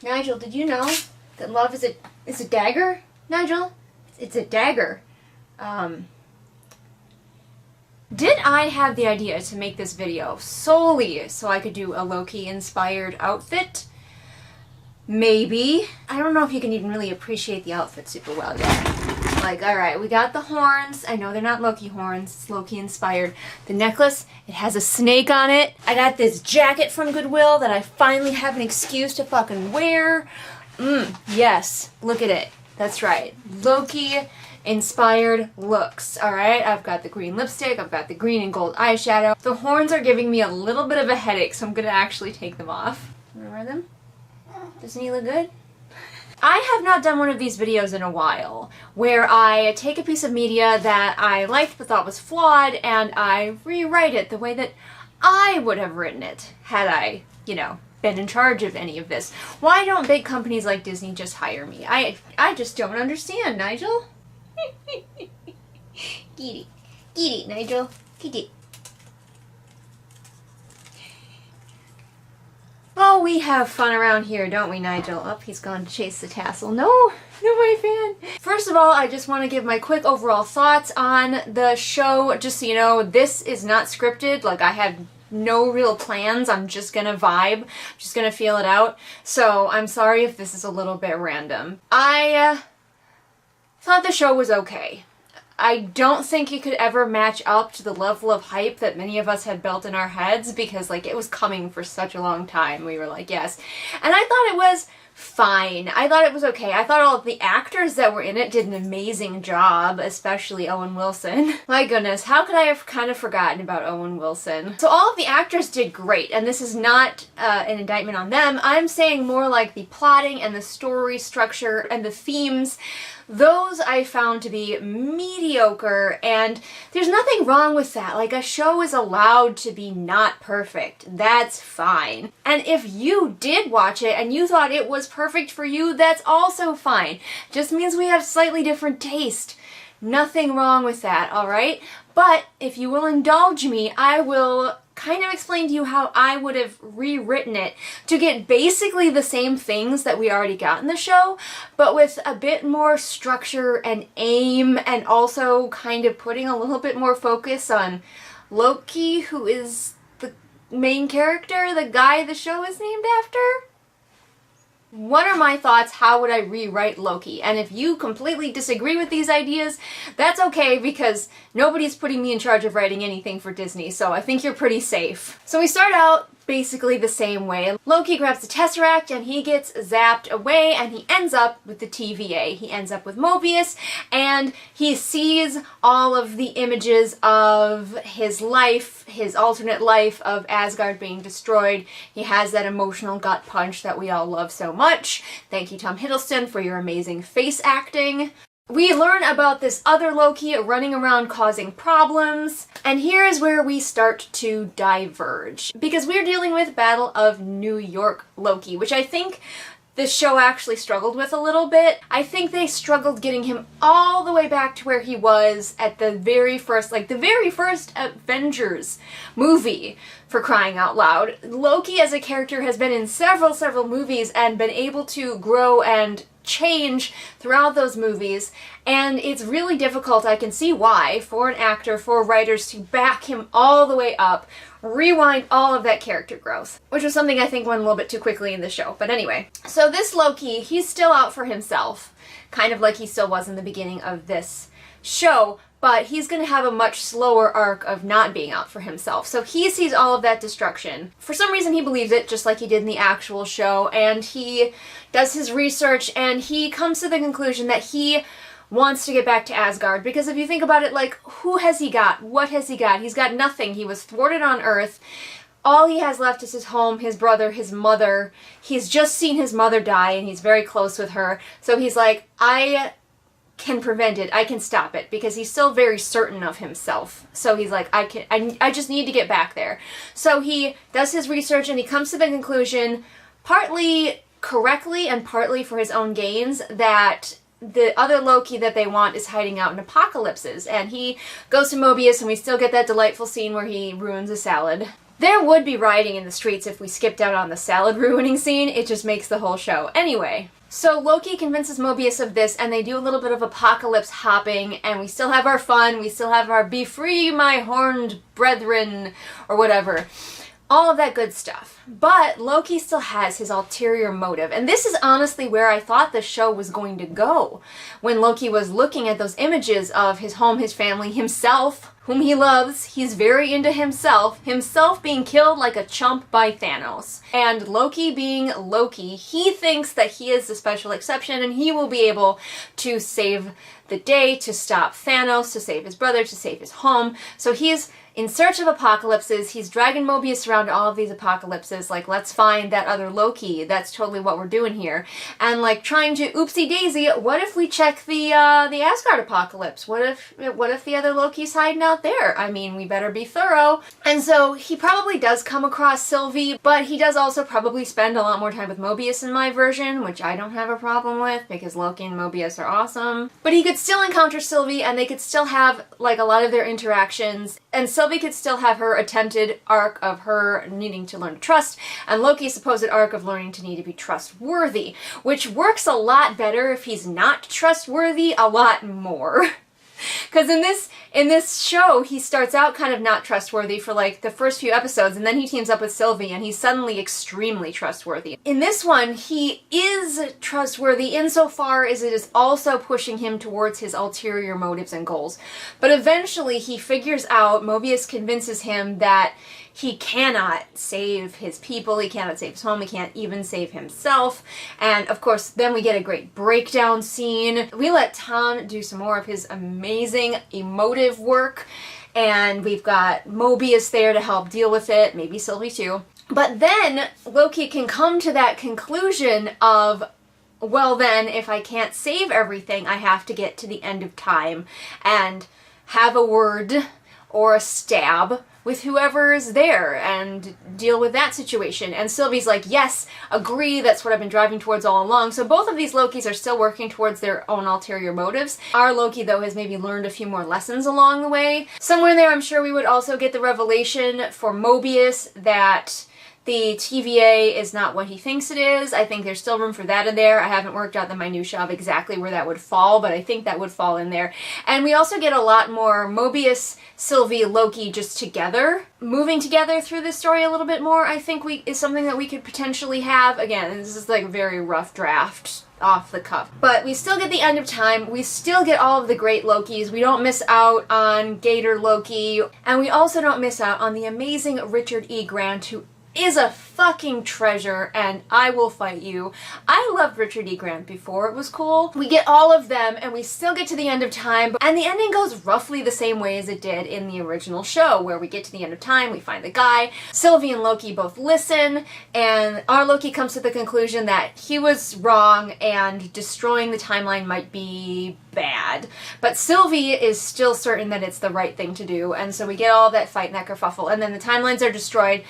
Nigel, did you know that love is a dagger? Nigel, it's a dagger. Did I have the idea to make this video solely so I could do a Loki-inspired outfit? Maybe. I don't know if you can even really appreciate the outfit super well yet. Like, alright, we got the horns. I know they're not Loki horns. It's Loki-inspired. The necklace, it has a snake on it. I got this jacket from Goodwill that I finally have an excuse to fucking wear. Yes. Look at it. That's right. Loki-inspired looks. Alright, I've got the green lipstick. I've got the green and gold eyeshadow. The horns are giving me a little bit of a headache, so I'm gonna actually take them off. Wanna wear them? Doesn't he look good? I have not done one of these videos in a while, where I take a piece of media that I liked but thought was flawed, and I rewrite it the way that I would have written it, had I, you know, been in charge of any of this. Why don't big companies like Disney just hire me? I just don't understand, Nigel. Get it. Get it, Nigel. Get it. Oh, we have fun around here, don't we, Nigel? Oh, he's gone to chase the tassel. No, my fan. First of all, I just want to give my quick overall thoughts on the show. Just so you know, this is not scripted. Like, I have no real plans. I'm just gonna vibe. I'm just gonna feel it out. So, I'm sorry if this is a little bit random. I thought the show was okay. I don't think it could ever match up to the level of hype that many of us had built in our heads, because like it was coming for such a long time. We were like, yes. And I thought it was fine. I thought it was okay. I thought all of the actors that were in it did an amazing job, especially Owen Wilson. My goodness, how could I have kind of forgotten about Owen Wilson? So all of the actors did great, and this is not an indictment on them. I'm saying more like the plotting and the story structure and the themes. Those I found to be mediocre, and there's nothing wrong with that. Like, a show is allowed to be not perfect. That's fine. And if you did watch it and you thought it was perfect for you, that's also fine. Just means we have slightly different taste. Nothing wrong with that, alright? But if you will indulge me, I will kind of explain to you how I would have rewritten it to get basically the same things that we already got in the show, but with a bit more structure and aim, and also kind of putting a little bit more focus on Loki, who is the main character, the guy the show is named after. What are my thoughts? How would I rewrite Loki? And if you completely disagree with these ideas, that's okay, because nobody's putting me in charge of writing anything for Disney, so I think you're pretty safe. So we start out basically the same way. Loki grabs the Tesseract and he gets zapped away, and he ends up with the TVA. He ends up with Mobius, and he sees all of the images of his life, his alternate life of Asgard being destroyed. He has that emotional gut punch that we all love so much. Thank you, Tom Hiddleston, for your amazing face acting. We learn about this other Loki running around causing problems, and here is where we start to diverge, because we're dealing with Battle of New York Loki, which I think this show actually struggled with a little bit. I think they struggled getting him all the way back to where he was at the very first, like the very first Avengers movie, for crying out loud. Loki as a character has been in several movies and been able to grow and change throughout those movies, and it's really difficult, I can see why, for an actor, for writers to back him all the way up, rewind all of that character growth, which was something I think went a little bit too quickly in the show. But anyway, so this Loki, he's still out for himself, kind of like he still was in the beginning of this show, but he's going to have a much slower arc of not being out for himself. So he sees all of that destruction. For some reason he believes it, just like he did in the actual show, and he does his research, and he comes to the conclusion that he wants to get back to Asgard, because if you think about it, like, who has he got? What has he got? He's got nothing. He was thwarted on Earth. All he has left is his home, his brother, his mother. He's just seen his mother die, and he's very close with her. So he's like, I can prevent it. I can stop it, because he's still very certain of himself. So he's like, I just need to get back there. So he does his research, and he comes to the conclusion, partly correctly and partly for his own gains, that the other Loki that they want is hiding out in apocalypses. And he goes to Mobius, and we still get that delightful scene where he ruins a salad. There would be rioting in the streets if we skipped out on the salad ruining scene. It just makes the whole show. Anyway, so Loki convinces Mobius of this, and they do a little bit of apocalypse hopping, and we still have our fun, we still have our be free my horned brethren, or whatever. All of that good stuff. But Loki still has his ulterior motive. And this is honestly where I thought the show was going to go. When Loki was looking at those images of his home, his family, himself, whom he loves, he's very into himself being killed like a chump by Thanos. And Loki being Loki, he thinks that he is the special exception and he will be able to save the day, to stop Thanos, to save his brother, to save his home. So he's in search of apocalypses. He's dragging Mobius around to all of these apocalypses, like, let's find that other Loki. That's totally what we're doing here. And like trying to oopsie daisy, what if we check the Asgard apocalypse? What if the other Loki's hiding out there? I mean, we better be thorough. And so he probably does come across Sylvie, but he does also probably spend a lot more time with Mobius in my version, which I don't have a problem with because Loki and Mobius are awesome. But he could still encounter Sylvie and they could still have like a lot of their interactions, and Sylvie could still have her attempted arc of her needing to learn to trust, and Loki's supposed arc of learning to need to be trustworthy, which works a lot better if he's not trustworthy a lot more. Because in this show, he starts out kind of not trustworthy for like the first few episodes, and then he teams up with Sylvie, and he's suddenly extremely trustworthy. In this one, he is trustworthy insofar as it is also pushing him towards his ulterior motives and goals. But eventually, he figures out, Mobius convinces him that he cannot save his people, he cannot save his home, he can't even save himself. And of course, then we get a great breakdown scene. We let Tom do some more of his amazing emotive work, and we've got Mobius there to help deal with it, maybe Sylvie too. But then Loki can come to that conclusion of, well then, if I can't save everything, I have to get to the end of time and have a word or a stab with whoever is there and deal with that situation. And Sylvie's like, yes, agree, that's what I've been driving towards all along. So both of these Lokis are still working towards their own ulterior motives. Our Loki, though, has maybe learned a few more lessons along the way. Somewhere in there, I'm sure we would also get the revelation for Mobius that the TVA is not what he thinks it is. I think there's still room for that in there. I haven't worked out the minutiae of exactly where that would fall, but I think that would fall in there. And we also get a lot more Mobius, Sylvie, Loki just together, moving together through this story a little bit more, I think is something that we could potentially have. Again, this is like a very rough draft off the cuff. But we still get the end of time, we still get all of the great Lokis, we don't miss out on Gator Loki, and we also don't miss out on the amazing Richard E. Grant, who is a fucking treasure, and I will fight you. I loved Richard E. Grant before it was cool. We get all of them, and we still get to the end of time, and the ending goes roughly the same way as it did in the original show, where we get to the end of time, we find the guy, Sylvie and Loki both listen, and our Loki comes to the conclusion that he was wrong, and destroying the timeline might be bad. But Sylvie is still certain that it's the right thing to do, and so we get all that fight and that kerfuffle, and then the timelines are destroyed.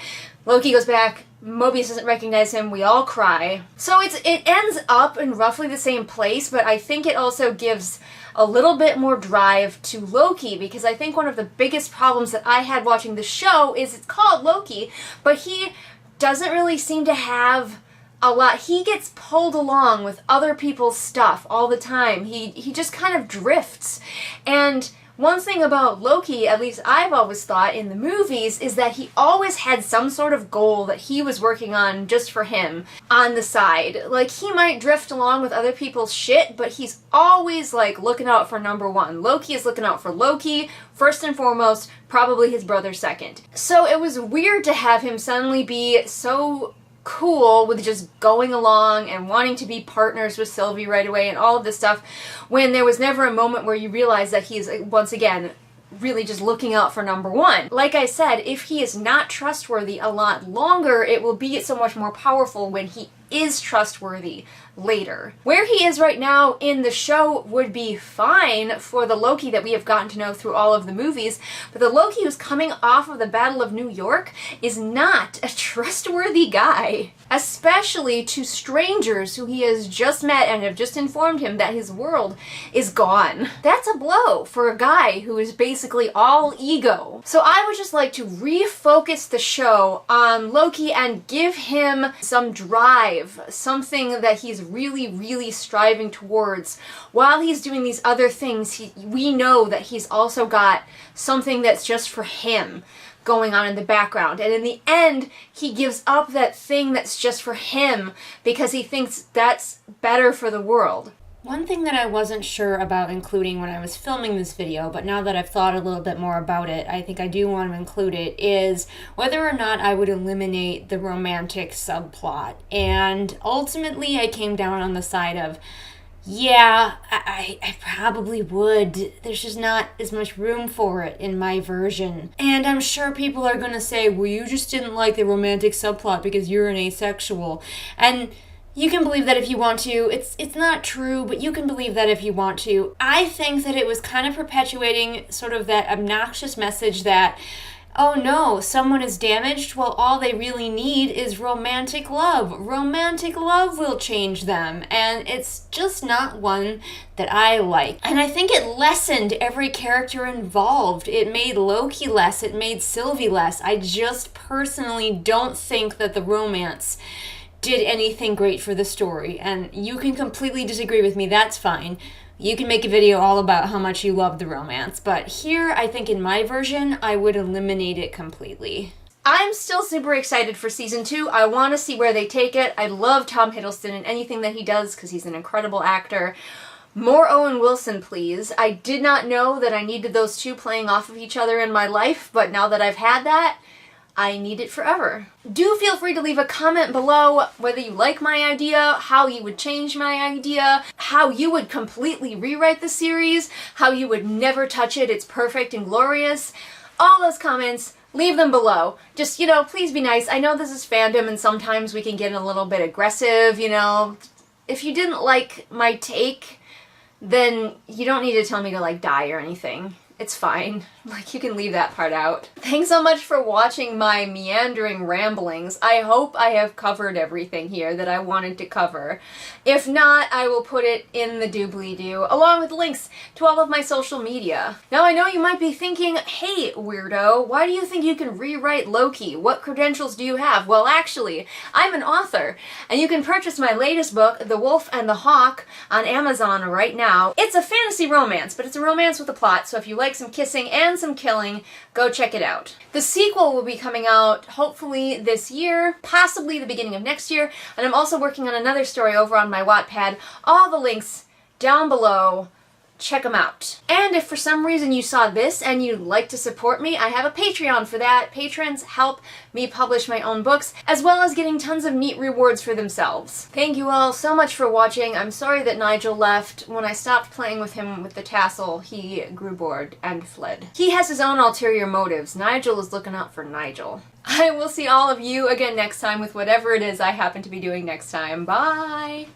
Loki goes back, Mobius doesn't recognize him, we all cry. So it ends up in roughly the same place, but I think it also gives a little bit more drive to Loki, because I think one of the biggest problems that I had watching the show is it's called Loki, but he doesn't really seem to have a lot. He gets pulled along with other people's stuff all the time. He just kind of drifts. And one thing about Loki, at least I've always thought in the movies, is that he always had some sort of goal that he was working on just for him on the side. Like, he might drift along with other people's shit, but he's always, like, looking out for number one. Loki is looking out for Loki, first and foremost, probably his brother second. So it was weird to have him suddenly be so cool with just going along and wanting to be partners with Sylvie right away and all of this stuff, when there was never a moment where you realize that he's, once again, really just looking out for number one. Like I said, if he is not trustworthy a lot longer, it will be so much more powerful when he is trustworthy later. Where he is right now in the show would be fine for the Loki that we have gotten to know through all of the movies, but the Loki who's coming off of the Battle of New York is not a trustworthy guy, especially to strangers who he has just met and have just informed him that his world is gone. That's a blow for a guy who is basically all ego. So I would just like to refocus the show on Loki and give him some drive, something that he's really, really striving towards. While he's doing these other things, we know that he's also got something that's just for him going on in the background. And in the end, he gives up that thing that's just for him because he thinks that's better for the world. One thing that I wasn't sure about including when I was filming this video, but now that I've thought a little bit more about it, I think I do want to include it, is whether or not I would eliminate the romantic subplot. And ultimately, I came down on the side of, yeah, I probably would. There's just not as much room for it in my version. And I'm sure people are going to say, well, you just didn't like the romantic subplot because you're an asexual. And you can believe that if you want to. It's not true, but you can believe that if you want to. I think that it was kind of perpetuating sort of that obnoxious message that, oh no, someone is damaged, well, all they really need is romantic love. Romantic love will change them, and it's just not one that I like. And I think it lessened every character involved. It made Loki less, it made Sylvie less. I just personally don't think that the romance did anything great for the story, and you can completely disagree with me, that's fine. You can make a video all about how much you love the romance, but here, I think in my version, I would eliminate it completely. I'm still super excited for season 2. I want to see where they take it. I love Tom Hiddleston in anything that he does because he's an incredible actor. More Owen Wilson, please. I did not know that I needed those two playing off of each other in my life, but now that I've had that, I need it forever. Do feel free to leave a comment below whether you like my idea, how you would change my idea, how you would completely rewrite the series, how you would never touch it, it's perfect and glorious. All those comments, leave them below. Just, please be nice. I know this is fandom and sometimes we can get a little bit aggressive, If you didn't like my take, then you don't need to tell me to, die or anything. It's fine. You can leave that part out. Thanks so much for watching my meandering ramblings. I hope I have covered everything here that I wanted to cover. If not, I will put it in the doobly-doo, along with links to all of my social media. Now, I know you might be thinking, hey, weirdo, why do you think you can rewrite Loki? What credentials do you have? Well, actually, I'm an author, and you can purchase my latest book, The Wolf and the Hawk, on Amazon right now. It's a fantasy romance, but it's a romance with a plot, so if you like some kissing and some killing, go check it out. The sequel will be coming out hopefully this year, possibly the beginning of next year, and I'm also working on another story over on my Wattpad. All the links down below. Check them out. And if for some reason you saw this and you'd like to support me, I have a Patreon for that. Patrons help me publish my own books, as well as getting tons of neat rewards for themselves. Thank you all so much for watching. I'm sorry that Nigel left. When I stopped playing with him with the tassel, he grew bored and fled. He has his own ulterior motives. Nigel is looking out for Nigel. I will see all of you again next time with whatever it is I happen to be doing next time. Bye!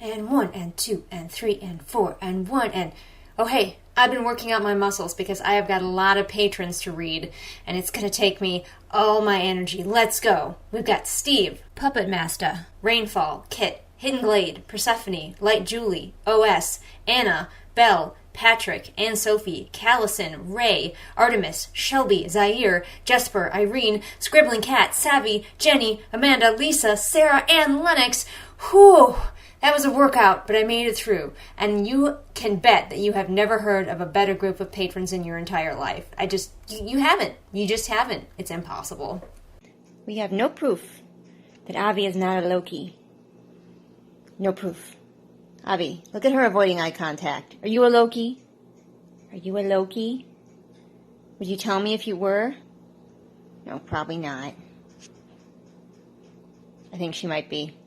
And 1, and 2, and 3, and 4, and 1, and... Oh hey, I've been working out my muscles because I have got a lot of patrons to read, and it's gonna take me all my energy. Let's go! We've got Steve, Puppet Master, Rainfall, Kit, Hidden Glade, Persephone, Light Julie, OS, Anna, Belle, Patrick, Anne Sophie, Callison, Ray, Artemis, Shelby, Zaire, Jesper, Irene, Scribbling Cat, Savvy, Jenny, Amanda, Lisa, Sarah, and Lennox. Whew! That was a workout, but I made it through. And you can bet that you have never heard of a better group of patrons in your entire life. You haven't. You just haven't. It's impossible. We have no proof that Avi is not a Loki. No proof. Avi, look at her avoiding eye contact. Are you a Loki? Are you a Loki? Would you tell me if you were? No, probably not. I think she might be.